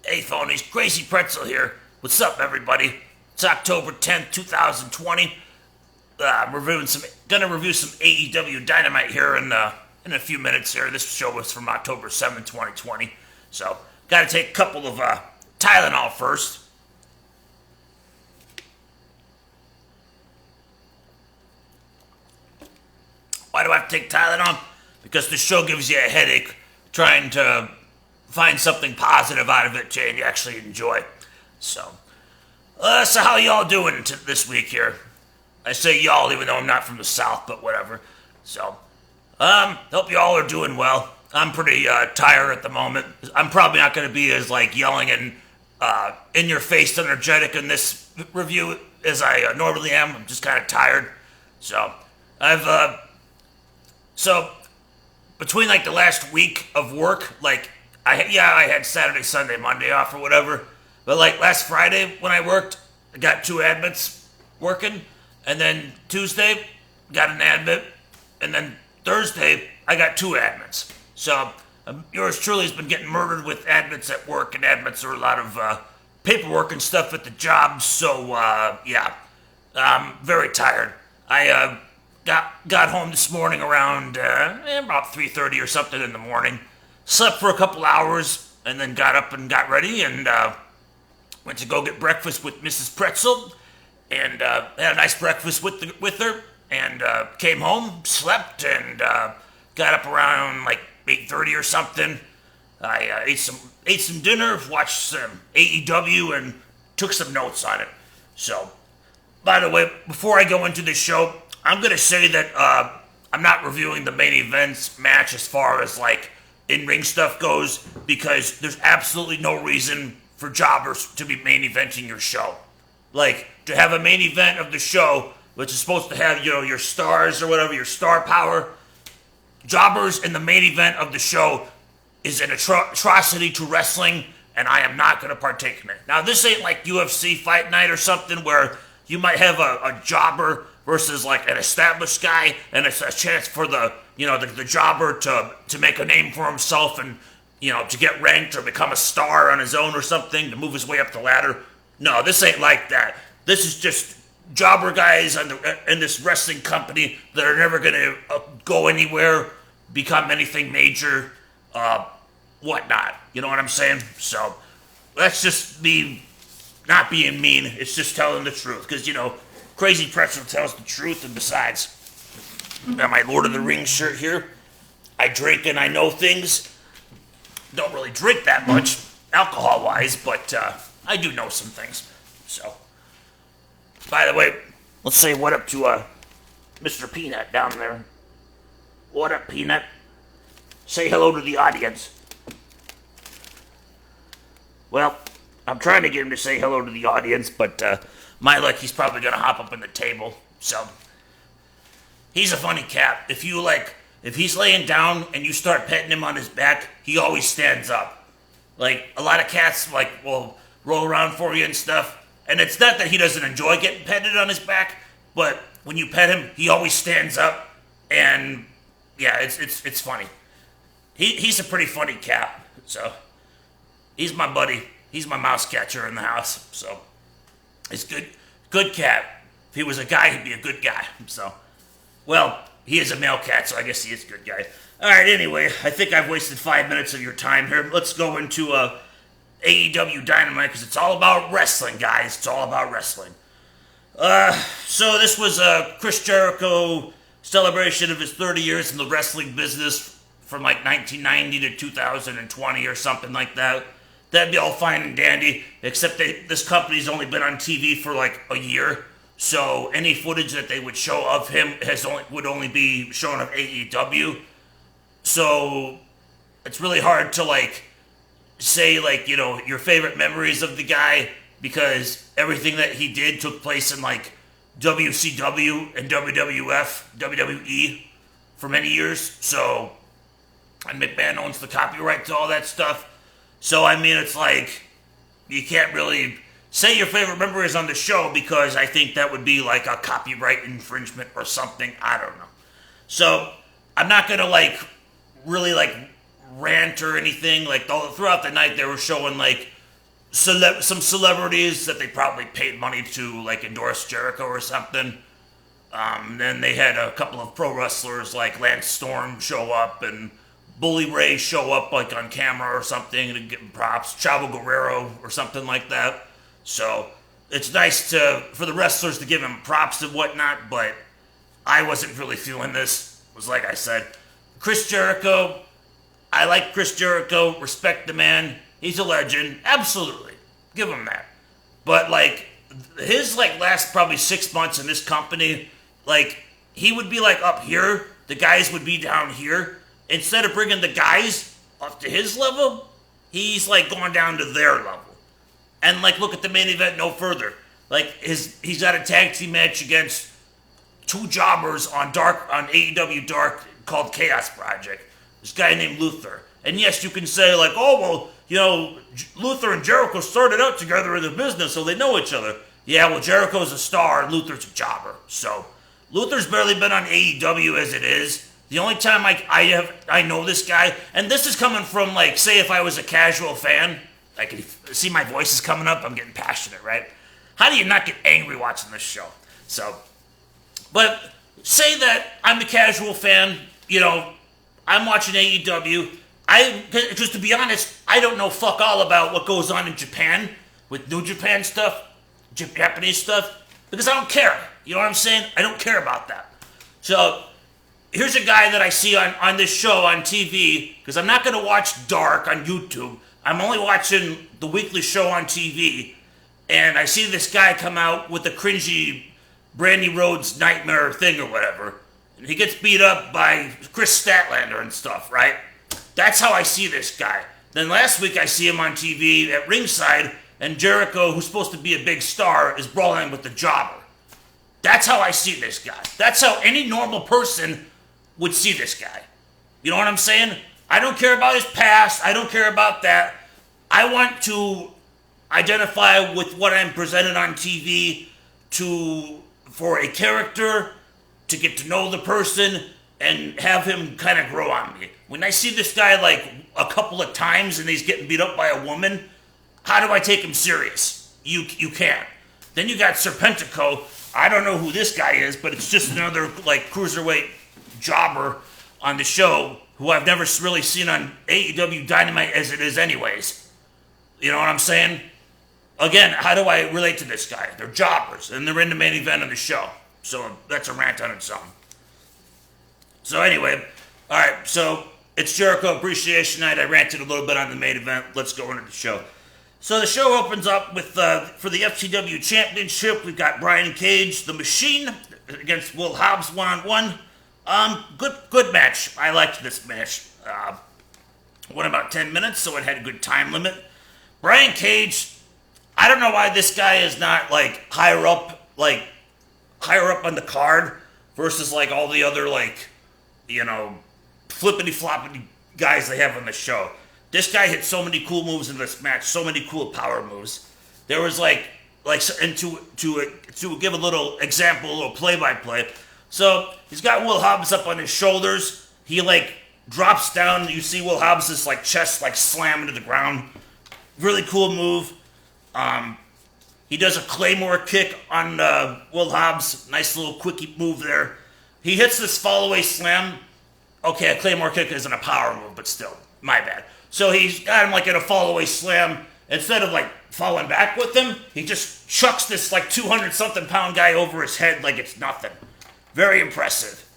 Hey phonies, Crazy Pretzel here. What's up, everybody? It's October 10th, 2020. Gonna review some AEW Dynamite here in a few minutes here. This show was from October 7th, 2020. So, gotta take a couple of Tylenol first. Why do I have to take Tylenol? Because the show gives you a headache trying to find something positive out of it and you actually enjoy. So how y'all doing this week here? I say y'all even though I'm not from the South, but whatever. So, hope y'all are doing well. I'm pretty tired at the moment. I'm probably not going to be as yelling and in your face energetic in this review as I normally am. I'm just kind of tired. So, So between the last week of work, I had Saturday, Sunday, Monday off or whatever. But last Friday when I worked, I got 2 admits working. And then Tuesday, got an admit. And then Thursday, I got 2 admits. So yours truly has been getting murdered with admits at work. And admits are a lot of paperwork and stuff at the job. So yeah, I'm very tired. I got home this morning around about 3:30 or something in the morning. Slept for a couple hours and then got up and got ready and went to go get breakfast with Mrs. Pretzel and had a nice breakfast with her and came home, slept and got up around 8:30 or something. I ate some dinner, watched some AEW and took some notes on it. So, by the way, before I go into the show, I'm going to say that I'm not reviewing the main events match as far as in-ring stuff goes because there's absolutely no reason for jobbers to be main eventing your show. To have a main event of the show, which is supposed to have, your stars or whatever, your star power, jobbers in the main event of the show is an atrocity to wrestling, and I am not going to partake in it. Now, this ain't like UFC Fight Night or something where you might have a jobber versus an established guy, and it's a chance for the jobber to make a name for himself and to get ranked or become a star on his own or something, to move his way up the ladder. No, this ain't like that. This is just jobber guys in this wrestling company that are never gonna go anywhere, become anything major, whatnot. You know what I'm saying? So that's just me not being mean. It's just telling the truth because Crazy Pretzel tells the truth, and besides, got my Lord of the Rings shirt here. I drink and I know things. Don't really drink that much, alcohol-wise, but I do know some things. So, by the way, let's say what up to Mr. Peanut down there. What up, Peanut? Say hello to the audience. Well, I'm trying to get him to say hello to the audience, but my luck, he's probably gonna hop up on the table. So he's a funny cat. If he's laying down and you start petting him on his back, he always stands up. A lot of cats will roll around for you and stuff. And it's not that he doesn't enjoy getting petted on his back, but when you pet him, he always stands up. And yeah, it's funny. He's a pretty funny cat. So he's my buddy. He's my mouse catcher in the house. So it's good cat. If he was a guy, he'd be a good guy. So, well, he is a male cat, so I guess he is a good guy. All right, anyway, I think I've wasted 5 minutes of your time here. Let's go into AEW Dynamite, because it's all about wrestling, guys. It's all about wrestling. So this was a Chris Jericho celebration of his 30 years in the wrestling business from 1990 to 2020 or something like that. That'd be all fine and dandy, except this company's only been on TV for a year. So any footage that they would show of him would only be shown of AEW. So it's really hard to say your favorite memories of the guy because everything that he did took place in WCW and WWF, WWE for many years. So, and McMahon owns the copyright to all that stuff. So it's you can't really say your favorite member is on the show because I think that would be a copyright infringement or something. I don't know. So I'm not gonna really rant or anything. Throughout the night they were showing some celebrities that they probably paid money to, like, endorse Jericho or something. Then they had a couple of pro wrestlers like Lance Storm show up and Bully Ray show up like on camera or something to give him props. Chavo Guerrero or something like that. So it's nice for the wrestlers to give him props and whatnot, but I wasn't really feeling this. It was like I said, Chris Jericho. I like Chris Jericho. Respect the man. He's a legend. Absolutely. Give him that. But like his like last probably 6 months in this company, like he would be like up here. The guys would be down here. Instead of bringing the guys up to his level, he's like going down to their level. And like look at the main event no further. Like he's got a tag team match against two jobbers on AEW Dark called Chaos Project. This guy named Luther. And yes, you can say like, oh well, you know, Luther and Jericho started out together in the business, so they know each other. Yeah, well, Jericho's a star and Luther's a jobber. So Luther's barely been on AEW as it is. The only time I know this guy, and this is coming from like, say if I was a casual fan, I can see my voice is coming up, I'm getting passionate, right? How do you not get angry watching this show? So, but say that I'm a casual fan, you know, I'm watching AEW. Just to be honest, I don't know fuck all about what goes on in Japan with New Japan stuff, Japanese stuff, because I don't care. You know what I'm saying? I don't care about that. So, here's a guy that I see on this show on TV, because I'm not going to watch Dark on YouTube. I'm only watching the weekly show on TV, and I see this guy come out with the cringy Brandy Rhodes nightmare thing or whatever. And he gets beat up by Chris Statlander and stuff, right? That's how I see this guy. Then last week I see him on TV at ringside, and Jericho, who's supposed to be a big star, is brawling with the jobber. That's how I see this guy. That's how any normal person would see this guy. You know what I'm saying? I don't care about his past. I don't care about that. I want to identify with what I'm presented on TV for a character, to get to know the person, and have him kind of grow on me. When I see this guy like a couple of times and he's getting beat up by a woman, how do I take him serious? You can't. Then you got Serpentico. I don't know who this guy is, but it's just another like cruiserweight jobber on the show who I've never really seen on AEW Dynamite as it is anyways. You know what I'm saying? Again, how do I relate to this guy? They're jobbers, and they're in the main event of the show. So that's a rant on its own. So anyway, all right, so it's Jericho Appreciation Night. I ranted a little bit on the main event. Let's go into the show. So the show opens up with, for the FTW Championship, we've got Brian Cage, the Machine, against Will Hobbs one-on-one. Good match. I liked this match. Went about 10 minutes, so it had a good time limit. Brian Cage, I don't know why this guy is not, like, higher up on the card versus, like, all the other, like, you know, flippity-floppity guys they have on the show. This guy hit so many cool moves in this match, so many cool power moves. There was and to give a little example, a little play-by-play. So he's got Will Hobbs up on his shoulders. He like drops down. You see Will Hobbs' like chest like slam into the ground. Really cool move. He does a Claymore kick on Will Hobbs. Nice little quickie move there. He hits this fall-away slam. Okay, a Claymore kick isn't a power move, but still, my bad. So he's got him like in a fall-away slam. Instead of like falling back with him, he just chucks this like 200-something pound guy over his head like it's nothing. Very impressive.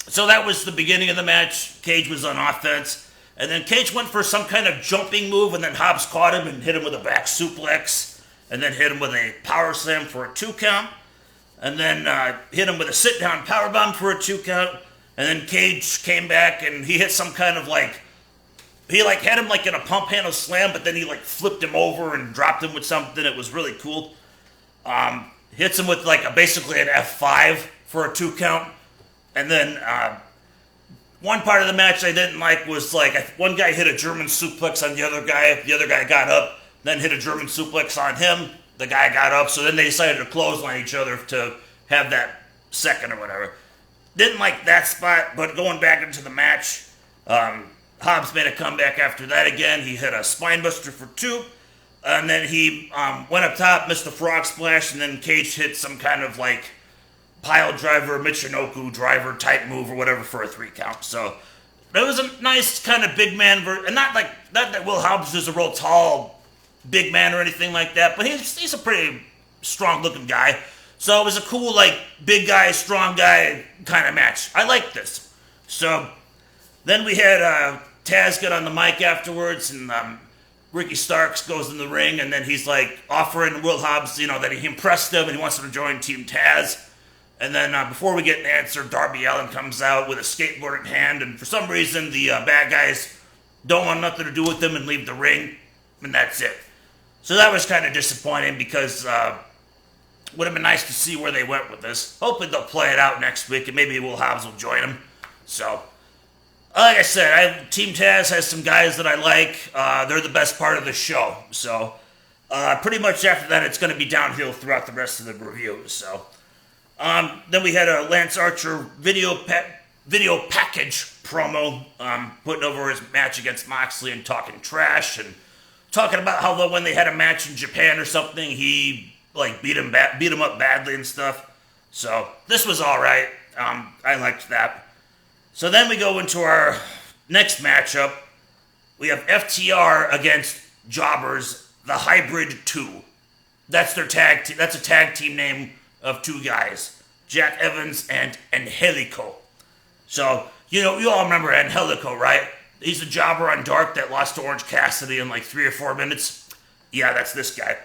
So that was the beginning of the match. Cage was on offense. And then Cage went for some kind of jumping move, and then Hobbs caught him and hit him with a back suplex, and then hit him with a power slam for a 2 count, and then hit him with a sit-down powerbomb for a 2 count, and then Cage came back and he hit some kind of like, he like had him like in a pump handle slam, but then he like flipped him over and dropped him with something. It was really cool. Hits him with like basically an F5 for a 2 count, and then one part of the match I didn't like was like one guy hit a German suplex on the other guy got up, then hit a German suplex on him, the guy got up, so then they decided to clothesline each other to have that second or whatever. Didn't like that spot, but going back into the match, Hobbs made a comeback after that again. He hit a spinebuster for 2. And then he went up top, missed the frog splash, and then Cage hit some kind of like pile driver, Michinoku driver type move or whatever for a 3 count. So it was a nice kind of big man, and not that Will Hobbs is a real tall big man or anything like that, but he's a pretty strong looking guy. So it was a cool like big guy, strong guy kind of match. I like this. So then we had Taz get on the mic afterwards, and Ricky Starks goes in the ring, and then he's like offering Will Hobbs, that he impressed him and he wants him to join Team Taz. And then before we get an answer, Darby Allin comes out with a skateboard in hand, and for some reason the bad guys don't want nothing to do with him and leave the ring, and that's it. So that was kind of disappointing because would have been nice to see where they went with this. Hoping they'll play it out next week, and maybe Will Hobbs will join him. So, like I said, Team Taz has some guys that I like. They're the best part of the show. So, pretty much after that, it's going to be downhill throughout the rest of the review. So, then we had a Lance Archer video package promo, putting over his match against Moxley and talking trash and talking about how when they had a match in Japan or something, he like beat him up badly and stuff. So this was all right. I liked that. So then we go into our next matchup. We have FTR against Jobbers, the Hybrid 2. That's their tag team. That's a tag team name of 2 guys, Jack Evans and Angelico. So, you all remember Angelico, right? He's a jobber on Dark that lost to Orange Cassidy in like 3 or 4 minutes. Yeah, that's this guy.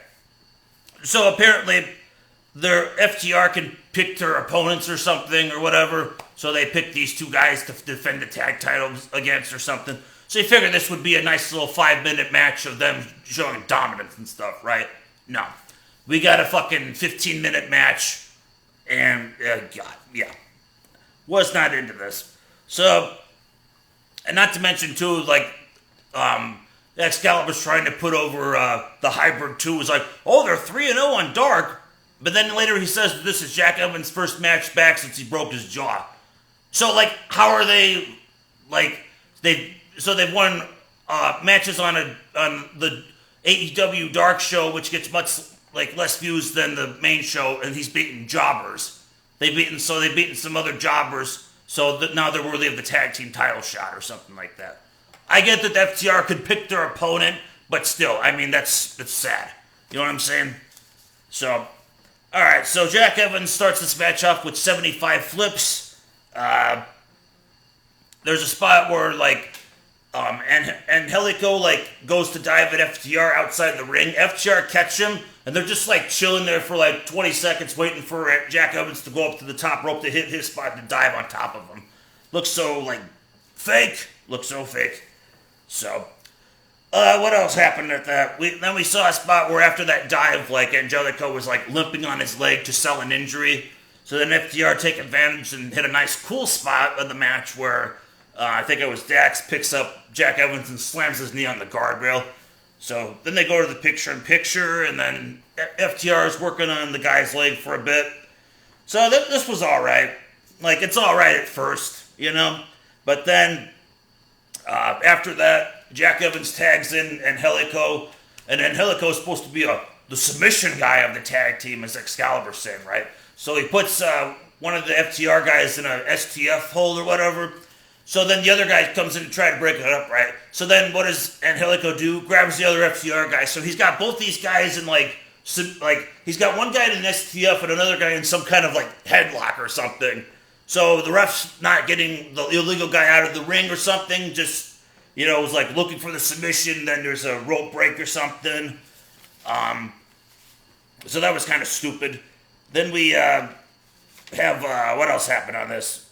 So apparently, their FTR can pick their opponents or something or whatever. So they picked these 2 guys to defend the tag titles against or something. So you figured this would be a nice little 5-minute match of them showing dominance and stuff, right? No. We got a fucking 15-minute match. And, God, yeah. Was not into this. So, and not to mention, too, like, Excalibur's trying to put over the Hybrid 2. Was like, oh, they're 3-0 on Dark. But then later he says that this is Jack Evans' first match back since he broke his jaw. So, like, how are they, like, they've won matches on the AEW Dark show, which gets much, like, less views than the main show, and he's beaten jobbers. They've beaten some other jobbers, so that now they're worthy of the tag team title shot or something like that. I get that the FTR could pick their opponent, but still, I mean, that's sad. You know what I'm saying? So, alright, so Jack Evans starts this match off with 75 flips. There's a spot where, like, Angelico, like, goes to dive at FTR outside the ring. FTR catch him, and they're just, like, chilling there for, like, 20 seconds waiting for Jack Evans to go up to the top rope to hit his spot to dive on top of him. Looks so, like, fake. Looks so fake. So, what else happened at that? Then we saw a spot where after that dive, like, Angelico was, like, limping on his leg to sell an injury. So then FTR take advantage and hit a nice cool spot of the match where I think it was Dax picks up Jack Evans and slams his knee on the guardrail. So then they go to the picture-in-picture, and then FTR is working on the guy's leg for a bit. So this was all right. Like, it's all right at first, But then after that, Jack Evans tags in Angelico, and Angelico is supposed to be the submission guy of the tag team, as Excalibur said, right? So he puts one of the FTR guys in a STF hold or whatever. So then the other guy comes in to try to break it up, right? So then what does Angelico do? Grabs the other FTR guy. So he's got both these guys in he's got one guy in an STF and another guy in some kind of like headlock or something. So the ref's not getting the illegal guy out of the ring or something. Just, was like looking for the submission. Then there's a rope break or something. So that was kind of stupid. Then we have, what else happened on this?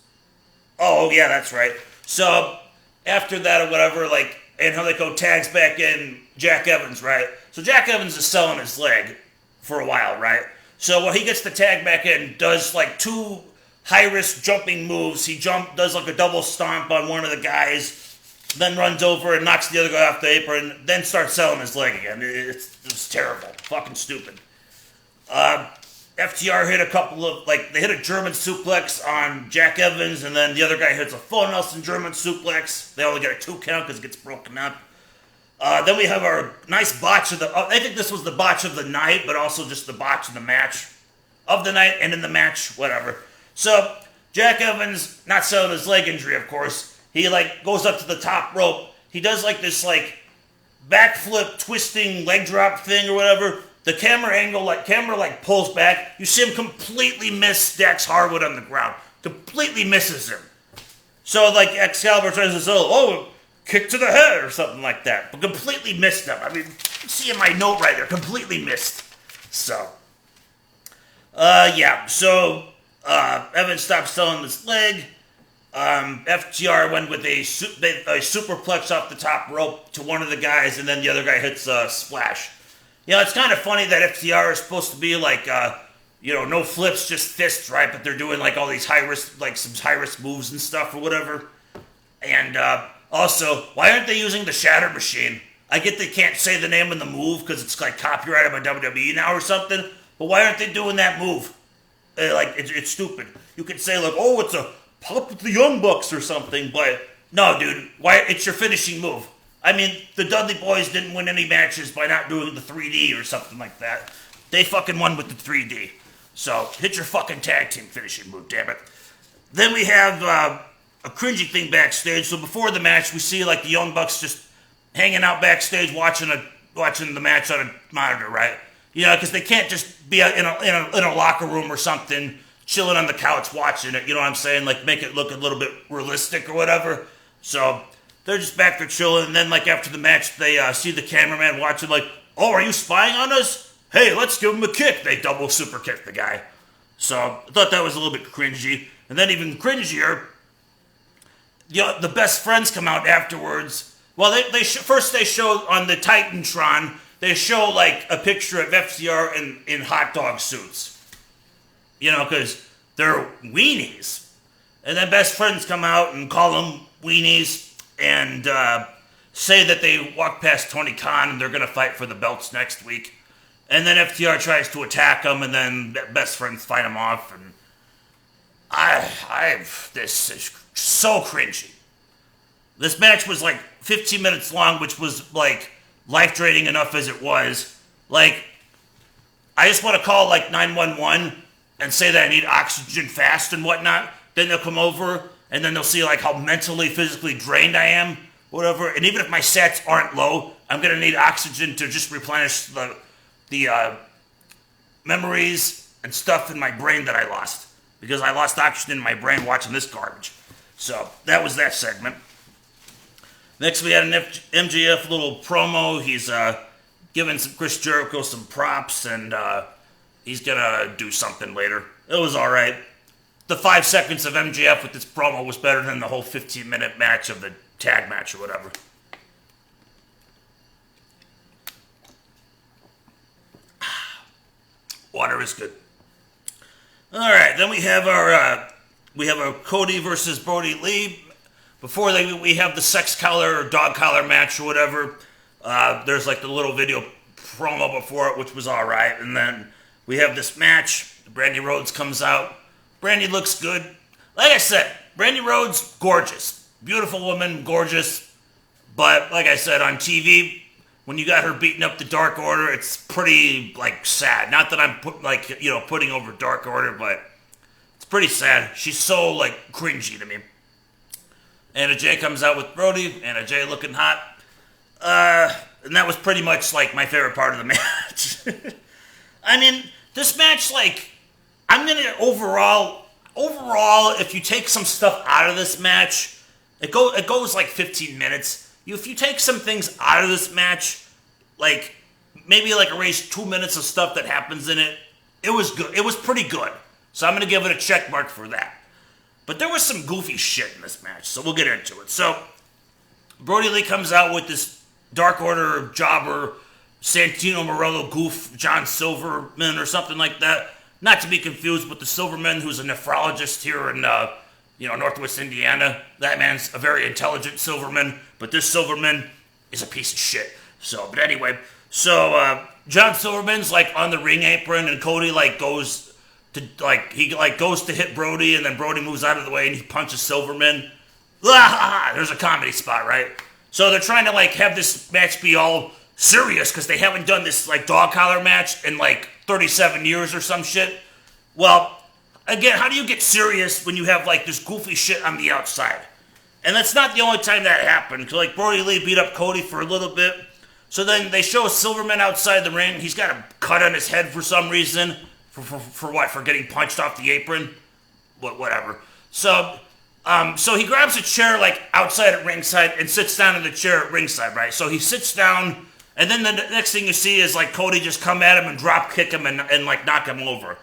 Oh, yeah, that's right. So, after that or whatever, like, Angelico tags back in Jack Evans, right? So Jack Evans is selling his leg for a while, right? So when he gets the tag back in, does, like, 2 high-risk jumping moves. He does, like, a double stomp on one of the guys, then runs over and knocks the other guy off the apron, then starts selling his leg again. It was terrible. Fucking stupid. FTR hit a couple of, they hit a German suplex on Jack Evans, and then the other guy hits a full Nelson German suplex. They only get a 2 count because it gets broken up. Then we have our nice botch of the, I think this was the botch of the night, but also just the botch of the match. Of the night and in the match, whatever. So, Jack Evans, not selling his leg injury, of course. He, goes up to the top rope. He does, this, backflip, twisting, leg drop thing or whatever. The camera angle, pulls back. You see him completely miss Dax Harwood on the ground. Completely misses him. So, Excalibur tries to say, kick to the head or something like that. But completely missed him. I mean, you see in my note right there, completely missed. So, So, Evans stopped selling his leg. FTR went with a superplex off the top rope to one of the guys, and then the other guy hits a splash. It's kind of funny that FTR is supposed to be no flips, just fists, right? But they're doing all these high risk, some high risk moves and stuff or whatever. And also, why aren't they using the Shatter Machine? I get they can't say the name of the move because it's copyrighted by WWE now or something. But why aren't they doing that move? It's stupid. You could say it's a pop with the Young Bucks or something, but no, dude. Why? It's your finishing move. I mean, the Dudley Boys didn't win any matches by not doing the 3D or something like that. They fucking won with the 3D. So, hit your fucking tag team finishing move, damn it. Then we have a cringy thing backstage. So before the match, we see the Young Bucks just hanging out backstage watching the match on a monitor, right? Because they can't just be in a locker room or something, chilling on the couch watching it. You know what I'm saying? Make it look a little bit realistic or whatever. So they're just back there chilling, and then after the match, they see the cameraman watching. Are you spying on us? Hey, let's give him a kick. They double super kick the guy. So I thought that was a little bit cringy. And then even cringier, the best friends come out afterwards. Well, first they show on the Titantron. They show a picture of FTR in hot dog suits. Because they're weenies. And then best friends come out and call them weenies and say that they walked past Tony Khan and they're going to fight for the belts next week. And then FTR tries to attack them, and then best friends fight them off. And this is so cringy. This match was 15 minutes long, which was life-draining enough as it was. I just want to call 911 and say that I need oxygen fast and whatnot. Then they'll come over and then they'll see how mentally, physically drained I am, whatever. And even if my sats aren't low, I'm gonna need oxygen to just replenish the memories and stuff in my brain that I lost, because I lost oxygen in my brain watching this garbage. So that was that segment. Next, we had an MJF little promo. He's giving Chris Jericho some props, and he's gonna do something later. It was all right. The 5 seconds of MJF with this promo was better than the whole 15-minute match of the tag match or whatever. Water is good. All right, then we have our Cody versus Brodie Lee. Before we have the sex collar or dog collar match or whatever. There's the little video promo before it, which was all right, and then we have this match. Brandy Rhodes comes out. Brandy looks good. Like I said, Brandy Rhodes, gorgeous. Beautiful woman, gorgeous. But like I said, on TV, when you got her beating up the Dark Order, it's pretty, sad. Not that I'm putting over Dark Order, but it's pretty sad. She's so, cringy to me. Anna Jay comes out with Brodie. Anna Jay looking hot. And that was pretty much, my favorite part of the match. I mean, this match, I'm going to overall, if you take some stuff out of this match, it goes 15 minutes. If you take some things out of this match, maybe erase 2 minutes of stuff that happens in it, it was good. It was pretty good. So I'm going to give it a check mark for that. But there was some goofy shit in this match, so we'll get into it. So, Brodie Lee comes out with this Dark Order jobber, Santino Morello goof, John Silverman or something like that. Not to be confused with the Silverman, who's a nephrologist here in, Northwest Indiana. That man's a very intelligent Silverman, but this Silverman is a piece of shit. So, but anyway, John Silverman's on the ring apron, and Cody goes he goes to hit Brodie, and then Brodie moves out of the way and he punches Silverman. There's a comedy spot, right? So they're trying to have this match be all serious because they haven't done this dog collar match in 37 years or some shit. Well, again, how do you get serious when you have this goofy shit on the outside? And that's not the only time that happened. Cause Brodie Lee beat up Cody for a little bit. So then they show Silverman outside the ring. He's got a cut on his head for some reason. For what? For getting punched off the apron? Whatever. So he grabs a chair outside at ringside and sits down in the chair at ringside, right? So he sits down, and then the next thing you see is Cody just come at him and drop kick him and knock him over.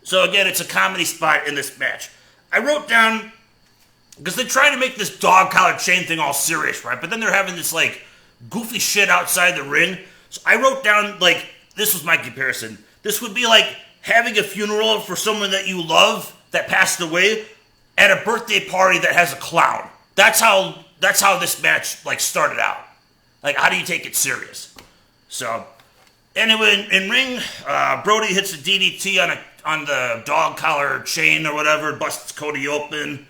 So again, it's a comedy spot in this match. I wrote down, because they try to make this dog collar chain thing all serious, right? But then they're having this goofy shit outside the ring. So I wrote down this was my comparison. This would be having a funeral for someone that you love that passed away at a birthday party that has a clown. That's how this match started out. How do you take it serious? So anyway, in ring, Brodie hits a DDT on the dog collar chain or whatever, busts Cody open.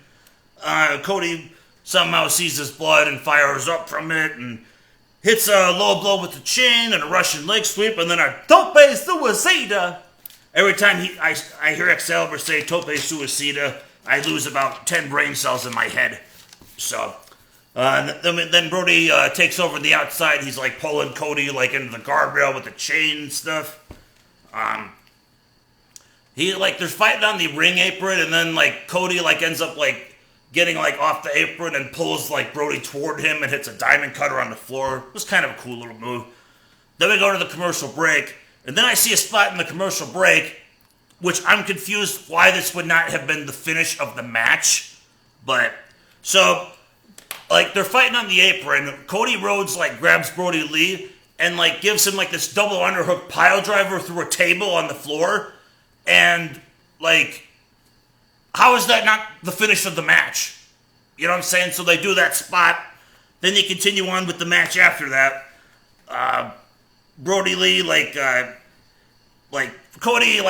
Cody somehow sees his blood and fires up from it and hits a low blow with the chain and a Russian leg sweep and then a tope suicida. Every time I hear Excalibur say tope suicida, I lose about 10 brain cells in my head. So, then Brodie takes over the outside. He's pulling Cody into the guardrail with the chain and stuff. They're fighting on the ring apron, and then Cody ends up getting off the apron and pulls Brodie toward him and hits a diamond cutter on the floor. It was kind of a cool little move. Then we go to the commercial break, and then I see a spot in the commercial break, which I'm confused why this would not have been the finish of the match. But, so, they're fighting on the apron. Cody Rhodes, grabs Brodie Lee and, gives him, this double underhook pile driver through a table on the floor. And, how is that not the finish of the match? You know what I'm saying? So they do that spot. Then they continue on with the match after that. Brodie Lee, Cody,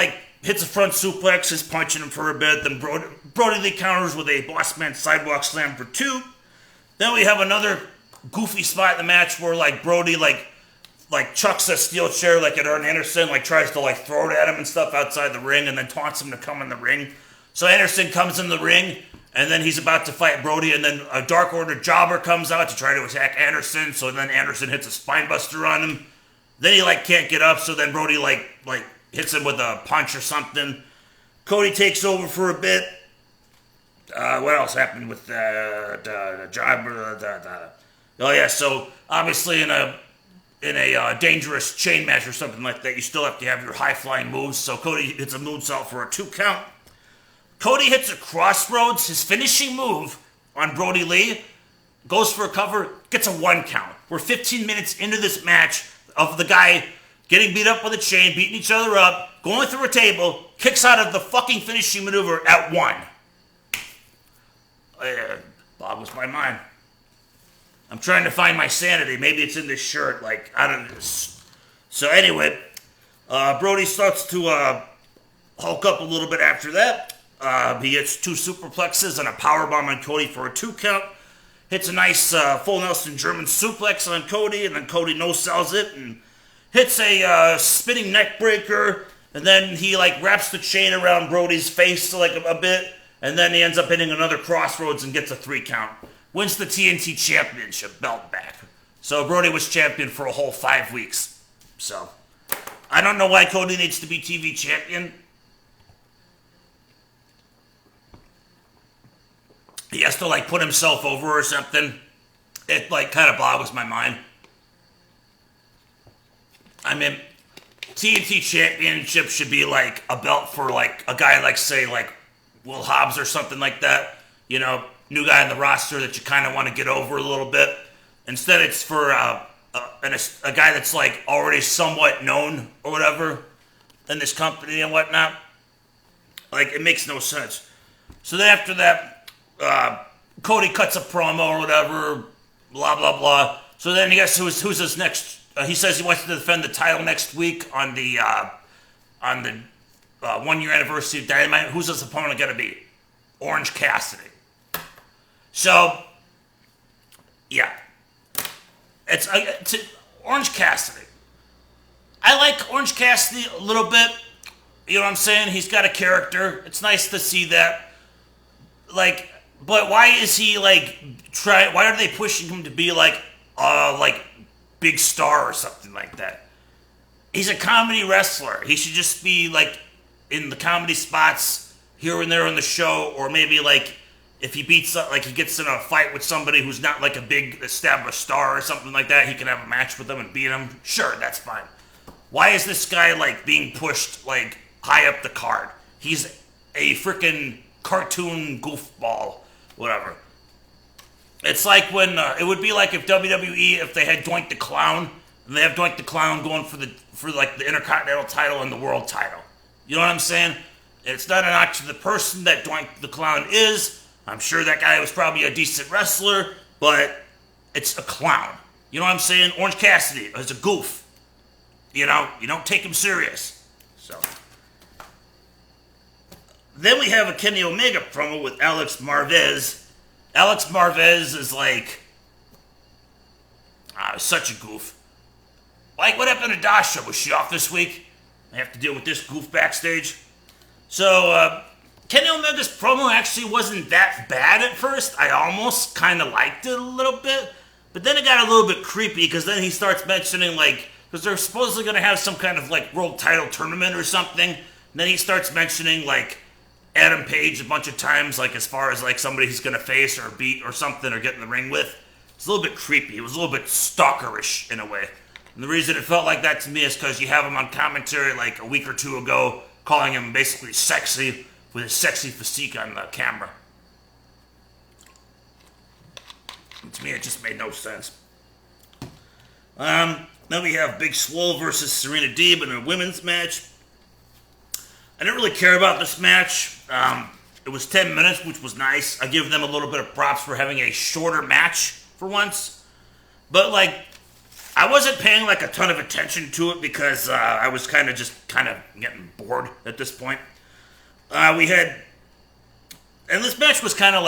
hits a front suplex, is punching him for a bit. Then Brodie Lee counters with a Bossman sidewalk slam for 2. Then we have another goofy spot in the match where, Brodie, chucks a steel chair at Arn Anderson, tries to, throw it at him and stuff outside the ring and then taunts him to come in the ring. So Anderson comes in the ring, and then he's about to fight Brodie, and then a Dark Order jobber comes out to try to attack Anderson, so then Anderson hits a spinebuster on him. Then he, can't get up, so then Brodie, hits him with a punch or something. Cody takes over for a bit. What else happened with the jobber? Oh, yeah, so obviously in a dangerous chain match or something like that, you still have to have your high-flying moves, so Cody hits a moonsault for a 2 count. Cody hits a crossroads, his finishing move on Brodie Lee, goes for a cover, gets a 1 count. We're 15 minutes into this match of the guy getting beat up with a chain, beating each other up, going through a table, kicks out of the fucking finishing maneuver at 1. Boggles my mind. I'm trying to find my sanity. Maybe it's in this shirt, out of this. So anyway, Brodie starts to hulk up a little bit after that. He hits 2 superplexes and a powerbomb on Cody for a 2 count. Hits a nice full Nelson German suplex on Cody, and then Cody no-sells it and hits a spinning neck breaker, and then he wraps the chain around Brodie's face a bit, and then he ends up hitting another crossroads and gets a 3 count. Wins the TNT Championship belt back. So Brodie was champion for a whole 5 weeks. So, I don't know why Cody needs to be TV champion. He has to, put himself over or something. It, kind of boggles my mind. I mean, TNT Championship should be, a belt for, a guy say, Will Hobbs or something like that. You know, new guy in the roster that you kind of want to get over a little bit. Instead, it's for a guy that's, already somewhat known or whatever in this company and whatnot. It makes no sense. So then after that, Cody cuts a promo or whatever, blah, blah, blah. So then I guess who's his next... he says he wants to defend the title next week on the 1 year anniversary of Dynamite. Who's his opponent going to be? Orange Cassidy. So, yeah. It's Orange Cassidy. I like Orange Cassidy a little bit. You know what I'm saying? He's got a character. It's nice to see that. Like, but why is he like why are they pushing him to be like big star or something like that? He's a comedy wrestler. He should just be like in the comedy spots here and there on the show, or maybe like if he beats like he gets in a fight with somebody who's not like a big established star or something like that, he can have a match with them and beat him. Sure, that's fine. Why is this guy like being pushed like high up the card? He's a freaking cartoon goofball, whatever. It's like when it would be like if WWE, if they had Doink the Clown, and they have Doink the Clown going for like the Intercontinental title and the World title. You know what I'm saying? It's not an knock to the person that Doink the Clown is. I'm sure that guy was probably a decent wrestler, but it's a clown. You know what I'm saying? Orange Cassidy is a goof. You know, you don't take him serious. So then we have a Kenny Omega promo with Alex Marvez. Alex Marvez is like such a goof. Like, what happened to Dasha? Was she off this week? I have to deal with this goof backstage. So, Kenny Omega's promo actually wasn't that bad at first. I almost kind of liked it a little bit. But then it got a little bit creepy because then he starts mentioning, like, because they're supposedly going to have some kind of, like, world title tournament or something. And then he starts mentioning, like, Adam Page a bunch of times, like, as far as, like, somebody he's going to face or beat or something or get in the ring with. It's a little bit creepy. It was a little bit stalkerish in a way. And the reason it felt like that to me is because you have him on commentary, like, a week or two ago, calling him basically sexy with his sexy physique on the camera. And to me, it just made no sense. Then we have Big Swole versus Serena Deeb in a women's match. I didn't really care about this match. It was 10 minutes, which was nice. I give them a little bit of props for having a shorter match for once. But, like, I wasn't paying, like, a ton of attention to it because I was kind of getting bored at this point. We had... And this match was kind of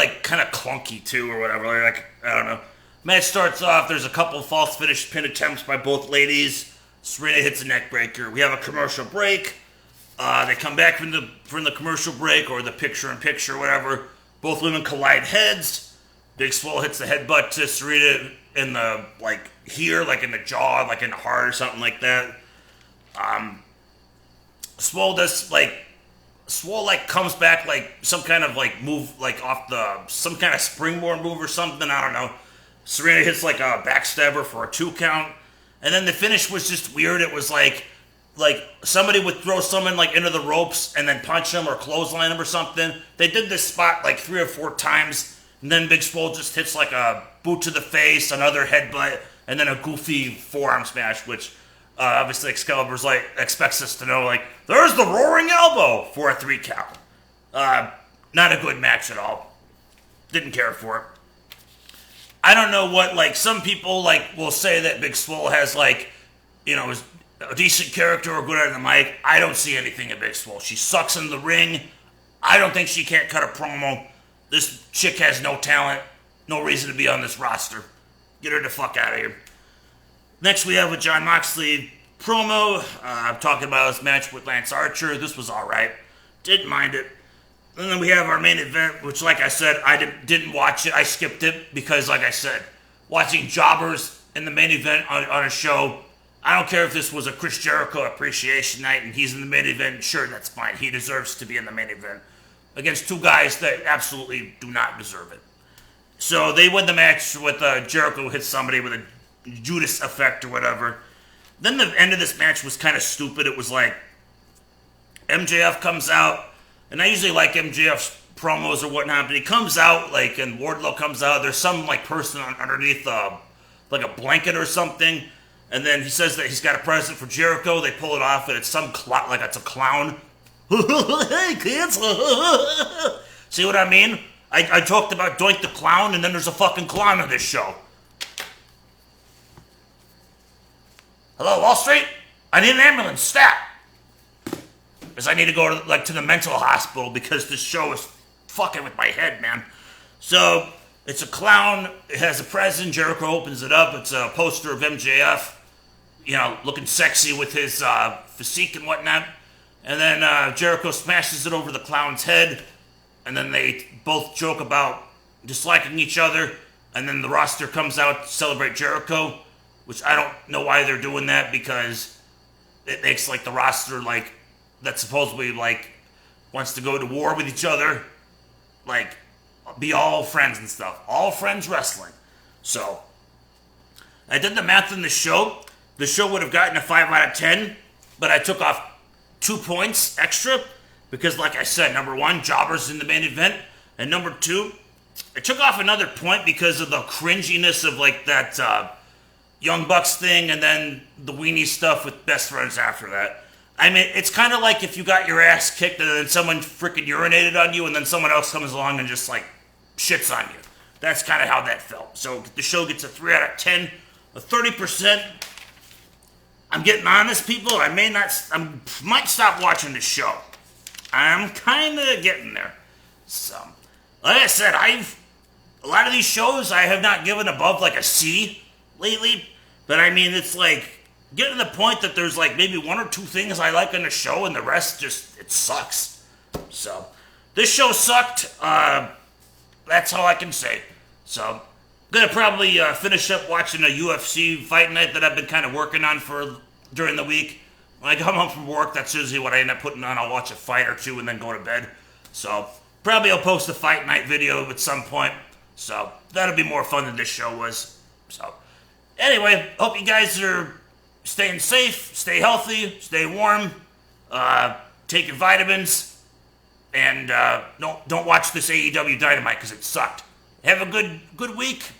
clunky, too, or whatever. Like, I don't know. Match starts off. There's a couple of false finish pin attempts by both ladies. Serena hits a neck breaker. We have a commercial break. They come back from the commercial break or the picture-in-picture, whatever. Both women collide heads. Big Swole hits the headbutt to Serena in the, like, here, like in the jaw, like in the heart or something like that. Swole comes back like some kind of like move, like off some kind of springboard move or something, I don't know. Serena hits like a backstabber for a 2 count. And then the finish was just weird. It was like somebody would throw someone like into the ropes and then punch him or clothesline him or something. They did this spot like 3 or 4 times, and then Big Swole just hits like a boot to the face, another headbutt, and then a goofy forearm smash, which obviously Excalibur's like expects us to know, like, there's the roaring elbow for a 3 count. Not a good match at all. Didn't care for it. I don't know what, like, some people like will say that Big Swole has like, you know, is a decent character or good on the mic. I don't see anything in Big Swole. She sucks in the ring. I don't think she can't cut a promo. This chick has no talent. No reason to be on this roster. Get her the fuck out of here. Next we have a Jon Moxley promo. I'm talking about his match with Lance Archer. This was alright. Didn't mind it. And then we have our main event, which, like I said, I didn't watch it. I skipped it because, like I said, watching jobbers in the main event on a show, I don't care if this was a Chris Jericho appreciation night and he's in the main event. Sure, that's fine. He deserves to be in the main event against 2 guys that absolutely do not deserve it. So they win the match with Jericho hits somebody with a Judas effect or whatever. Then the end of this match was kind of stupid. It was like MJF comes out, and I usually like MJF's promos or whatnot, but he comes out, like, and Wardlow comes out. There's some, like, person underneath, like, a blanket or something, and then he says that he's got a present for Jericho. They pull it off, and it's some like it's a clown. Hey, kids! See what I mean? I talked about Doink the Clown, and then there's a fucking clown on this show. Hello, Wall Street? I need an ambulance, stat! is I need to go to the mental hospital because this show is fucking with my head, man. So it's a clown. It has a present. Jericho opens it up. It's a poster of MJF, looking sexy with his physique and whatnot. And then Jericho smashes it over the clown's head. And then they both joke about disliking each other. And then the roster comes out to celebrate Jericho, which I don't know why they're doing that, because it makes the roster that supposedly wants to go to war with each other, be all friends and stuff. All friends wrestling. So I did the math on the show. The show would have gotten a 5 out of 10, but I took off 2 points extra because, like I said, number one, jobbers in the main event, and number two, I took off another point because of the cringiness of that Young Bucks thing, and then the weenie stuff with best friends after that. I mean, it's kind of like if you got your ass kicked and then someone freaking urinated on you, and then someone else comes along and just shits on you. That's kind of how that felt. So the show gets a 3 out of 10, a 30%. I'm getting honest, people. I might stop watching this show. I'm kind of getting there. So, like I said, a lot of these shows I have not given above a C lately. But I mean, it's getting to the point that there's maybe 1 or 2 things I like on the show, and the rest it sucks. So, this show sucked. That's all I can say. So, I'm gonna probably finish up watching a UFC fight night that I've been kind of working on during the week. When I come home from work, that's usually what I end up putting on. I'll watch a fight or two and then go to bed. So, probably I'll post a fight night video at some point. So, that'll be more fun than this show was. So, anyway, hope you guys are staying safe, stay healthy, stay warm, take your vitamins, and don't watch this AEW Dynamite because it sucked. Have a good week,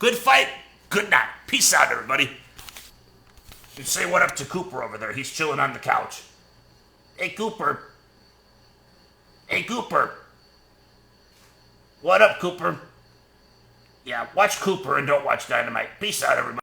good fight, good night. Peace out, everybody. You say what up to Cooper over there. He's chilling on the couch. Hey, Cooper. Hey, Cooper. What up, Cooper? Yeah, watch Cooper and don't watch Dynamite. Peace out, everybody.